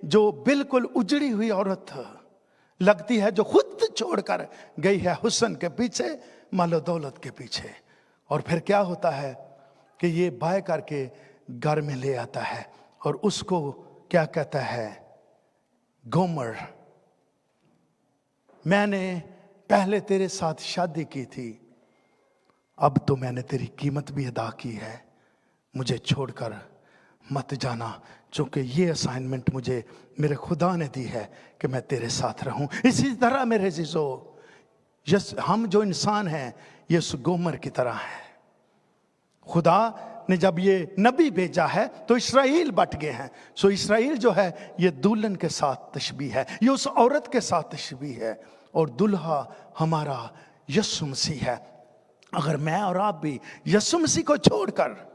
जो बिल्कुल उजड़ी हुई औरत लगती है, जो खुद छोड़कर गई है हुस्न के पीछे, मालो दौलत के पीछे। और फिर क्या होता है कि ये बाय करके घर में ले आता है, और उसको क्या कहता है, गोमर, मैंने पहले तेरे साथ शादी की थी, अब तो मैंने तेरी कीमत भी अदा की है, मुझे छोड़कर मत जाना, चूंकि ये असाइनमेंट मुझे मेरे खुदा ने दी है कि मैं तेरे साथ रहूं। इसी तरह मेरे अजीजों, हम जो इंसान हैं, ये उस गोमर की तरह है। खुदा ने जब ये नबी भेजा है तो इस्राएल बट गए हैं। सो इस्राएल जो है, ये दुल्हन के साथ तशबीह है, ये उस औरत के साथ तशबीह है, और दुल्हा हमारा यीशु मसीह है। अगर मैं और आप भी यीशु मसीह को छोड़कर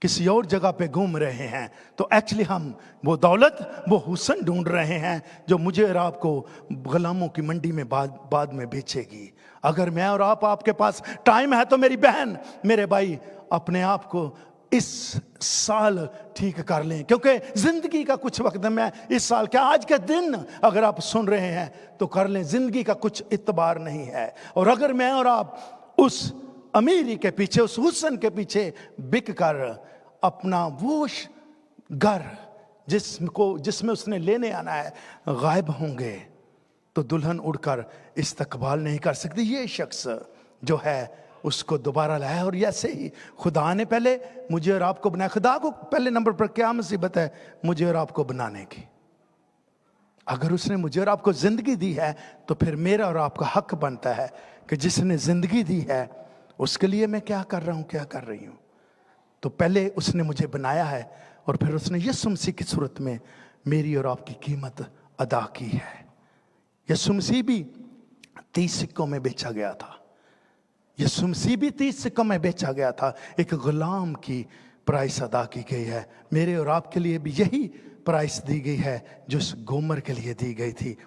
किसी और जगह पे घूम रहे हैं, तो एक्चुअली हम वो दौलत, वो हुस्न ढूंढ रहे हैं जो मुझे और आपको गुलामों की मंडी में बाद में बेचेगी। अगर मैं और आपके पास टाइम है, तो मेरी बहन, मेरे भाई, अपने आप को इस साल ठीक कर लें, क्योंकि जिंदगी का कुछ वक्त, मैं इस साल क्या, आज के दिन अगर आप सुन रहे हैं तो कर लें, जिंदगी का कुछ इतबार नहीं है। और अगर मैं और आप उस अमीरी के पीछे, उस हुस्न के पीछे बिक कर अपना वो घर जिसमें उसने लेने आना है गायब होंगे, तो दुल्हन उड़कर इस्तकबाल नहीं कर सकती। ये शख्स जो है उसको दोबारा लाया। और ऐसे ही खुदा ने पहले मुझे और आपको बनाया। खुदा को पहले नंबर पर क्या मुसीबत है, मुझे और आपको बनाने की। अगर उसने मुझे और आपको जिंदगी दी है, तो फिर मेरा और आपका हक बनता है कि जिसने जिंदगी दी है उसके लिए मैं क्या कर रहा हूं, क्या कर रही हूं। तो पहले उसने मुझे बनाया है, और फिर उसने यीशु मसीह की सूरत में मेरी और आपकी कीमत अदा की है। यीशु मसीह भी 30 सिक्कों में बेचा गया था। यीशु मसीह भी 30 सिक्कों में बेचा गया था। एक गुलाम की प्राइस अदा की गई है। मेरे और आपके लिए भी यही प्राइस दी गई है जो उस गोमर के लिए दी गई थी।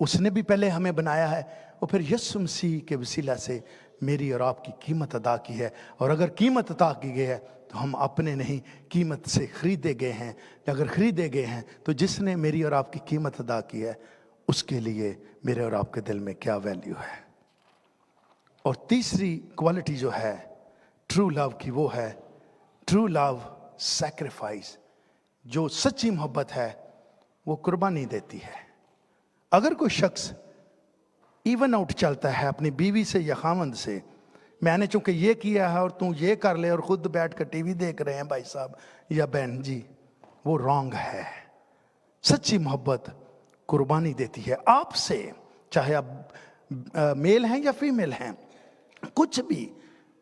उसने भी पहले हमें बनाया है, और फिर यीशु मसीह के वसीला से मेरी और आपकी कीमत अदा की है। और अगर कीमत अदा की गई है, तो हम अपने नहीं, कीमत से खरीदे गए हैं। अगर खरीदे गए हैं, तो जिसने मेरी और आपकी कीमत अदा की है, उसके लिए मेरे और आपके दिल में क्या वैल्यू है। और तीसरी क्वालिटी जो है ट्रू लव की, वो है ट्रू लव सैक्रिफाइस। जो सच्ची मोहब्बत है, वो कुर्बानी देती है। अगर कोई शख्स इवन आउट चलता है अपनी बीवी से या खामंद से, मैंने चूंकि ये किया है और तू ये कर ले, और खुद बैठ कर टीवी देख रहे हैं भाई साहब या बहन जी, वो रॉन्ग है। सच्ची मोहब्बत कुर्बानी देती है आपसे, चाहे आप मेल हैं या फीमेल हैं, कुछ भी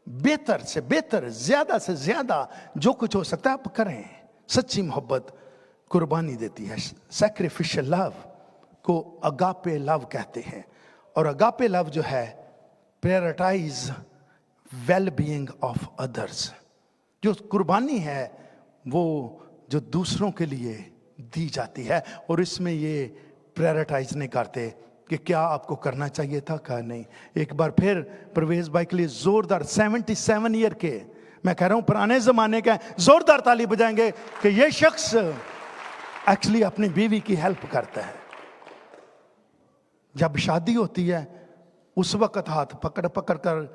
बेहतर से बेहतर, ज्यादा से ज्यादा जो कुछ हो सकता है आप करें। सच्ची मोहब्बत कुर्बानी देती है। सैक्रिफिशियल लव को अगापे लव कहते हैं, और अगापे लव जो है prioritize well being of others. जो कुर्बानी है वो जो दूसरों के लिए दी जाती है, और इसमें ये प्रायोरिटाइज नहीं करते कि क्या आपको करना चाहिए था क्या नहीं। एक बार फिर परवेज भाई के लिए जोरदार 77 ईयर के, मैं कह रहा हूं पुराने जमाने का, जोरदार ताली बजाएंगे कि ये शख्स एक्चुअली अपनी बीवी की हेल्प करता है। जब शादी होती है उस वक्त हाथ पकड़ पकड़ कर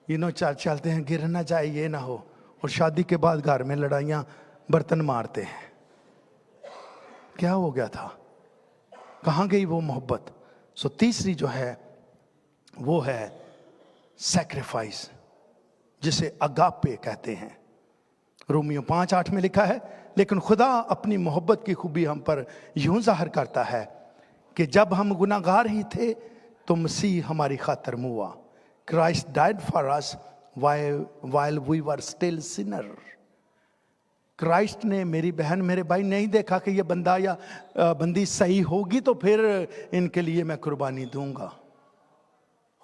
चलते हैं, गिर ना जाए ये ना हो, और शादी के बाद घर में लड़ाइयां, बर्तन मारते हैं। क्या हो गया था, कहां गई वो मोहब्बत। सो तीसरी जो है वो है सैक्रिफाइस, जिसे अगापे कहते हैं। रोमियो 5:8 में लिखा है, लेकिन खुदा अपनी मोहब्बत की खूबी हम पर यूं जाहिर करता है कि जब हम गुनाहगार ही थे तो मसीह हमारी खातिर मुआ। Christ died for us while we were still sinner. Christ ने, मेरी बहन मेरे भाई, नहीं देखा कि ये बंदा या बंदी सही होगी तो फिर इनके लिए मैं कुर्बानी दूंगा।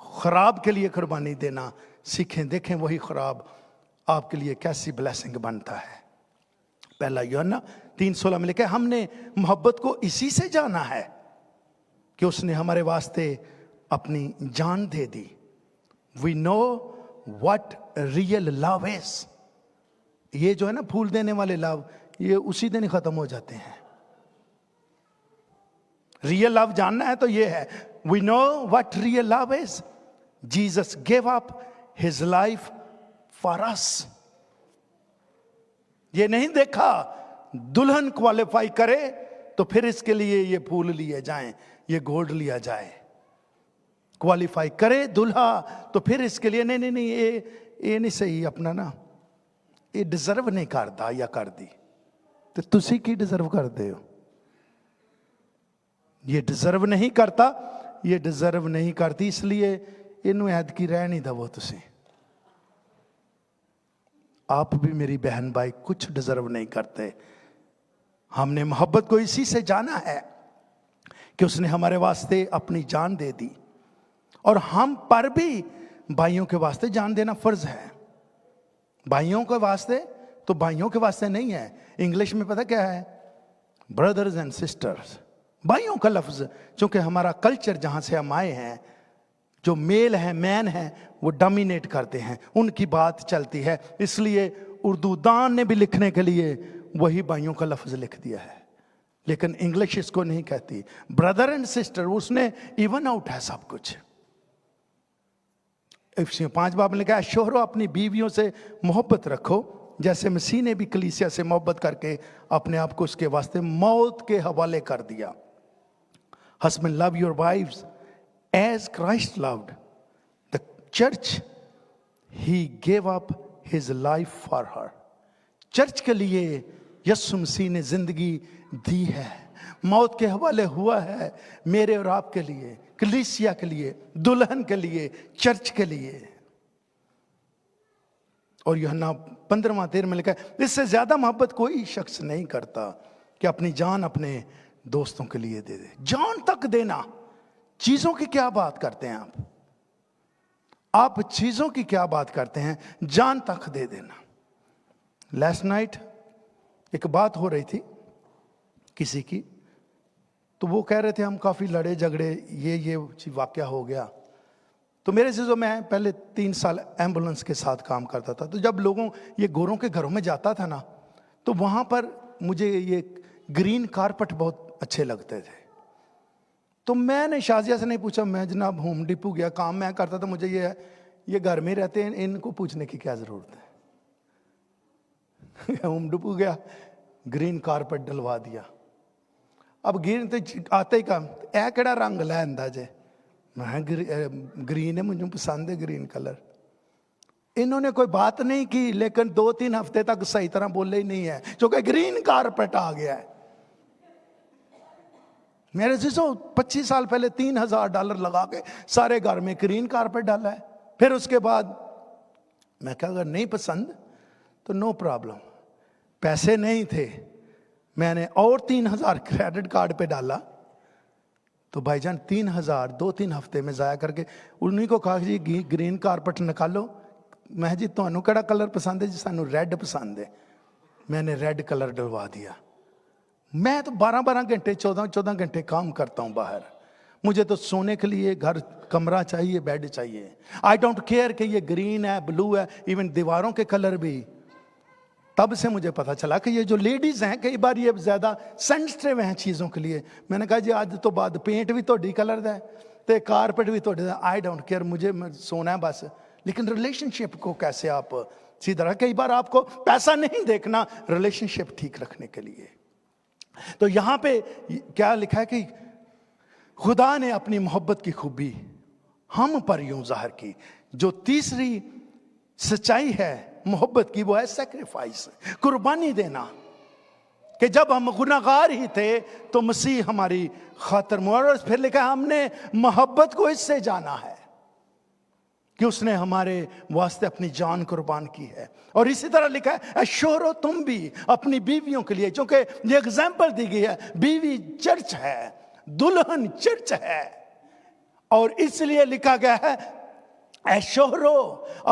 खराब के लिए कुर्बानी देना सीखें, देखें वही खराब आपके लिए कैसी ब्लेसिंग बनता है। पहला यूहन्ना 3:16 में लिखा है, हमने मोहब्बत को इसी से जाना है कि उसने हमारे वास्ते अपनी जान दे दी। We know what real love is. ये जो है ना फूल देने वाले लव, ये उसी दिन ही खत्म हो जाते हैं। रियल लव जानना है तो ये है, we know what real love is, Jesus give up his life for us. ये नहीं देखा दुल्हन क्वालिफाई करे तो फिर इसके लिए ये फूल लिए जाएं, ये गोल्ड लिया जाए। क्वालिफाई करे दुल्हा तो फिर इसके लिए नहीं नहीं नहीं, ये नहीं सही अपना ना, ये डिजर्व नहीं करता या कर दी तो तुसी की डिजर्व करते हो। ये डिजर्व नहीं करता, ये डिजर्व नहीं करती, इसलिए इनू ऐद की रह नहीं दवो। तुसी आप भी मेरी बहन भाई कुछ डिजर्व नहीं करते। हमने मोहब्बत को इसी से जाना है कि उसने हमारे वास्ते अपनी जान दे दी, और हम पर भी भाइयों के वास्ते जान देना फर्ज है। भाइयों के वास्ते तो भाइयों के वास्ते नहीं है, इंग्लिश में पता क्या है, ब्रदर्स एंड सिस्टर्स। भाइयों का लफ्ज, चूंकि हमारा कल्चर जहां से हम आए हैं, जो मेल है मैन है वो डोमिनेट करते हैं, उनकी बात चलती है, इसलिए उर्दू दान ने भी लिखने के लिए वही भाइयों का लफ्ज लिख दिया है, लेकिन इंग्लिश इसको नहीं कहती। ब्रदर एंड सिस्टर, उसने इवन आउट है सब कुछ। इफिसियों 5 में लिखा है, शोहरों अपनी बीवियों से मोहब्बत रखो जैसे मसीह ने भी कलीसिया से मोहब्बत करके अपने आप को उसके वास्ते मौत के हवाले कर दिया। Husband love your wives as Christ loved the church, he gave up his life for her. Church के लिए यीशु मसीह ने जिंदगी दी है, मौत के हवाले हुआ है मेरे और आपके लिए, कलीसिया के लिए, दुल्हन के लिए, चर्च के लिए। और यूहन्ना 15:13 में लिखा है, इससे ज्यादा मोहब्बत कोई शख्स नहीं करता कि अपनी जान अपने दोस्तों के लिए दे दे। जान तक देना। चीजों की क्या बात करते हैं आप चीजों की क्या बात करते हैं, जान तक दे देना। लास्ट नाइट एक बात हो रही थी किसी की, तो वो कह रहे थे हम काफी लड़े झगड़े, ये वाकया हो गया। तो मेरे से जो, मैं पहले 3 साल एम्बुलेंस के साथ काम करता था, तो जब लोगों ये गोरों के घरों में जाता था ना, तो वहां पर मुझे ये ग्रीन कारपेट बहुत अच्छे लगते थे। तो मैंने शाजिया से नहीं पूछा, मैं जनाब होम डिपो गया, काम मैं करता था, मुझे ये घर में रहते हैं, इनको पूछने की क्या जरूरत है। होम डिपो गया, ग्रीन कारपेट डलवा दिया। اب گرین تو آتے ہی کہا اے کہڑا رنگ لیندا جے, میں گرین ہے, مجھے پسند ہے گرین کلر. انہوں نے کوئی بات نہیں کی, لیکن 2-3 ہفتے تک صحیح طرح بولے ہی نہیں ہے, چونکہ گرین کارپیٹ آ گیا ہے. میرے عزیزو 25 سال پہلے $3,000 لگا کے سارے گھر میں گرین کارپیٹ ڈالا ہے. پھر اس کے بعد میں کہا اگر نہیں پسند تو نو پرابلم. پیسے نہیں تھے, میں نے اور 3,000 کریڈٹ کارڈ پہ ڈالا. تو بھائی جان 3,000 2-3 ہفتے میں ضائع کر کے انہیں کو کہا جی گرین کارپیٹ نکالو. میں جی تمہیں کہڑا کلر پسند ہے؟ جی سانو ریڈ پسند ہے. میں نے ریڈ کلر ڈلوا دیا. میں تو 12 گھنٹے 14 گھنٹے کام کرتا ہوں باہر. مجھے تو سونے کے لیے گھر کمرہ چاہیے, بیڈ چاہیے. آئی ڈونٹ کیئر کہ یہ گرین ہے, بلو ہے, ایون دیواروں کے کلر بھی. تب سے مجھے پتا چلا کہ یہ جو لیڈیز ہیں کئی بار یہ زیادہ سینسٹیو ہیں چیزوں کے لیے. میں نے کہا جی آج تو بعد پینٹ بھی تو کلر ہے تے کارپیٹ بھی تو. آئی ڈونٹ کیئر, مجھے سونا ہے بس. لیکن ریلیشن شپ کو کیسے آپ اسی طرح, کئی بار آپ کو پیسہ نہیں دیکھنا ریلیشن شپ ٹھیک رکھنے کے لیے. تو یہاں پہ کیا لکھا ہے کہ خدا نے اپنی محبت کی خوبی ہم پر یوں ظاہر کی. جو تیسری سچائی ہے محبت کی وہ ہے سیکریفائس, قربانی دینا. کہ جب ہم گناہگار ہی تھے تو مسیح ہماری خاطر مر. اور پھر لکھا ہم نے محبت کو اس سے جانا ہے کہ اس نے ہمارے واسطے اپنی جان قربان کی ہے. اور اسی طرح لکھا ہے اے شوہرو تم بھی اپنی بیویوں کے لیے, چونکہ یہ اگزامپل دی گئی ہے, بیوی چرچ ہے, دلہن چرچ ہے. اور اس لیے لکھا گیا ہے اے شوہرو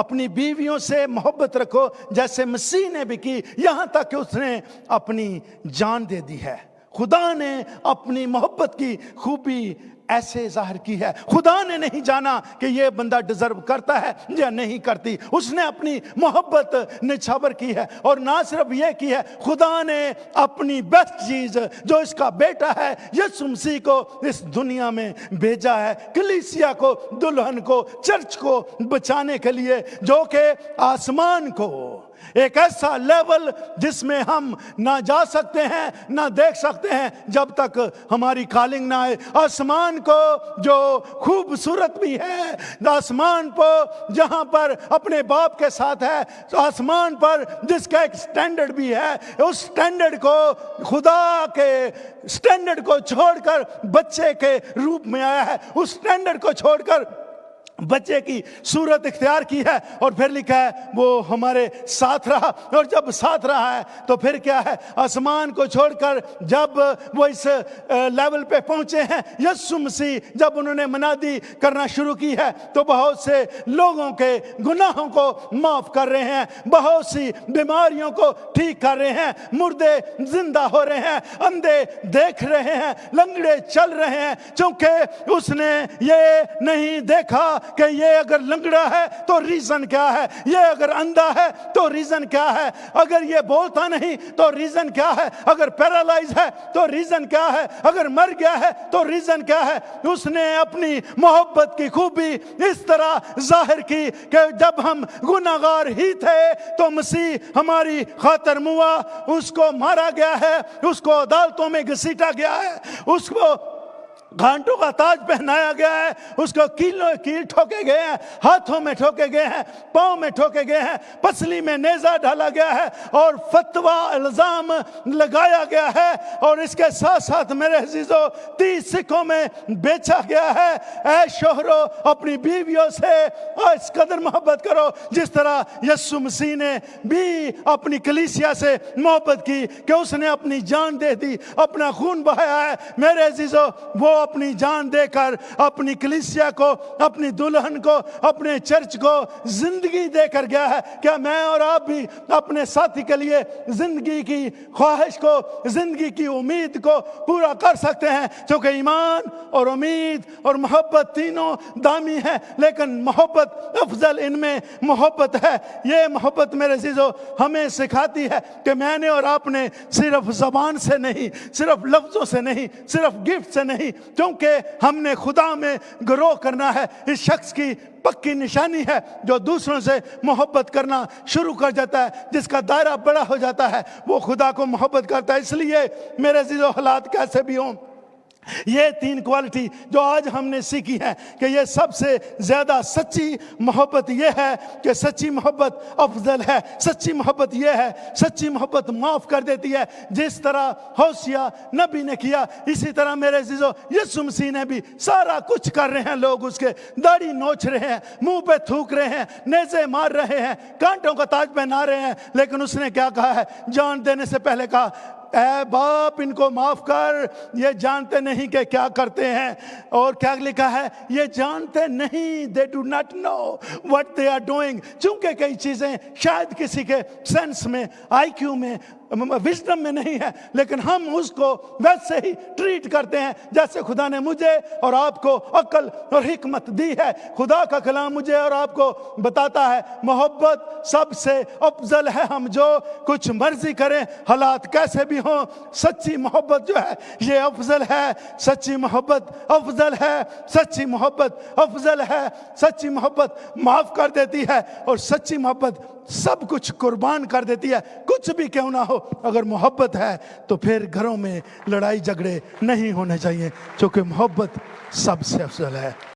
اپنی بیویوں سے محبت رکھو جیسے مسیح نے بھی کی, یہاں تک کہ اس نے اپنی جان دے دی ہے. خدا نے اپنی محبت کی خوبی ایسے ظاہر کی ہے. خدا نے نہیں جانا کہ یہ بندہ ڈیزرو کرتا ہے یا نہیں کرتی, اس نے اپنی محبت نچھاور کی ہے. اور نہ صرف یہ کی ہے, خدا نے اپنی بیسٹ چیز جو اس کا بیٹا ہے یسوع مسیح کو اس دنیا میں بھیجا ہے, کلیسیا کو, دلہن کو, چرچ کو بچانے کے لیے, جو کہ آسمان کو ایک ایسا لیول جس میں ہم نہ جا سکتے ہیں نہ دیکھ سکتے ہیں جب تک ہماری کالنگ نہ آئے. آسمان کو جو خوبصورت بھی ہے, آسمان کو جہاں پر اپنے باپ کے ساتھ ہے, آسمان پر جس کا ایک سٹینڈرڈ بھی ہے, اس سٹینڈرڈ کو, خدا کے سٹینڈرڈ کو چھوڑ کر بچے کے روپ میں آیا ہے, اس سٹینڈرڈ کو چھوڑ کر بچے کی صورت اختیار کی ہے. اور پھر لکھا ہے وہ ہمارے ساتھ رہا, اور جب ساتھ رہا ہے تو پھر کیا ہے, آسمان کو چھوڑ کر جب وہ اس لیول پہ پہنچے ہیں, یسوع مسیح جب انہوں نے منادی کرنا شروع کی ہے تو بہت سے لوگوں کے گناہوں کو معاف کر رہے ہیں, بہت سی بیماریوں کو ٹھیک کر رہے ہیں, مردے زندہ ہو رہے ہیں, اندھے دیکھ رہے ہیں, لنگڑے چل رہے ہیں. چونکہ اس نے یہ نہیں دیکھا کہ یہ اگر لنگڑا ہے تو ریزن کیا ہے, یہ اگر اندھا ہے تو ریزن کیا ہے, اگر یہ بولتا نہیں تو ریزن کیا ہے, اگر پیرالائز ہے تو ریزن کیا ہے, اگر مر گیا ہے تو ریزن کیا ہے. اس نے اپنی محبت کی خوبی اس طرح ظاہر کی کہ جب ہم گناہگار ہی تھے تو مسیح ہماری خاطر موا, اس کو مارا گیا ہے, اس کو عدالتوں میں گھسیٹا گیا ہے, اس کو گھانٹوں کا تاج پہنایا گیا ہے, اس کو کیل ٹھوکے گئے ہیں, ہاتھوں میں ٹھوکے گئے ہیں, پاؤں میں ٹھوکے گئے ہیں, پسلی میں نیزہ ڈالا گیا ہے اور فتویٰ الزام لگایا گیا ہے. اور اس کے ساتھ ساتھ میرے عزیزو 30 سکوں میں بیچا گیا ہے. اے شوہرو اپنی بیویوں سے اس قدر محبت کرو جس طرح یسوع مسیح نے بھی اپنی کلیسیا سے محبت کی کہ اس نے اپنی جان دے دی, اپنا خون بہایا ہے. میرے عزیزو وہ اپنی جان دے کر اپنی کلیسیا کو, اپنی دلہن کو, اپنے چرچ کو زندگی دے کر گیا ہے. کیا میں اور آپ بھی اپنے ساتھی کے لیے زندگی کی خواہش کو, زندگی کی امید کو پورا کر سکتے ہیں؟ کیونکہ ایمان اور امید اور محبت تینوں دامی ہیں, لیکن محبت افضل ان میں محبت ہے. یہ محبت میرے عزیزو ہمیں سکھاتی ہے کہ میں نے اور آپ نے صرف زبان سے نہیں, صرف لفظوں سے نہیں, صرف گفٹ سے نہیں, क्योंकि हमने खुदा में ग्रो करना है। इस शख्स की पक्की निशानी है जो दूसरों से मोहब्बत करना शुरू कर जाता है, जिसका दायरा बड़ा हो जाता है, वो खुदा को मोहब्बत करता है। इसलिए मेरे अजीजों, हालात कैसे भी हों, ये 3 क्वालिटी जो आज हमने सीखी है कि ये सबसे ज़्यादा सच्ची मोहब्बत ये है कि सच्ची मोहब्बत अफजल है। सच्ची मोहब्बत ये है, सच्ची मोहब्बत माफ़ कर देती है। जिस तरह होशिया नबी ने किया, इसी तरह मेरे अजीजों यीशु मसीह ने भी सारा कुछ कर रहे हैं। लोग उसके दाढ़ी नोच रहे हैं, मुंह पे थूक रहे हैं, नेज़े मार रहे हैं, कांटों का ताज पहना रहे हैं, लेकिन उसने क्या कहा है? जान देने से पहले कहा, ऐ बाप इनको माफ कर, ये जानते नहीं कि क्या करते हैं। और क्या लिखा है? ये जानते नहीं, they do not know what they are doing. चूंकि कई चीजें शायद किसी के सेंस में, IQ में, विजडम में नहीं है, लेकिन हम उसको वैसे ही ट्रीट करते हैं जैसे खुदा ने मुझे और आपको अक्ल और हिकमत दी है। खुदा का कलाम मुझे और आपको बताता है मोहब्बत सबसे अफजल है। हम जो कुछ मर्जी करें, हालात कैसे भी हों, सच्ची मोहब्बत जो है ये अफजल है। सच्ची मोहब्बत अफजल है, सच्ची मोहब्बत अफजल है। सच्ची मोहब्बत माफ कर देती है और सच्ची मोहब्बत सब कुछ कुर्बान कर देती है। कुछ भी क्यों ना हो, अगर मोहब्बत है तो फिर घरों में लड़ाई झगड़े नहीं होने चाहिए, क्योंकि मोहब्बत सबसे अफजल है।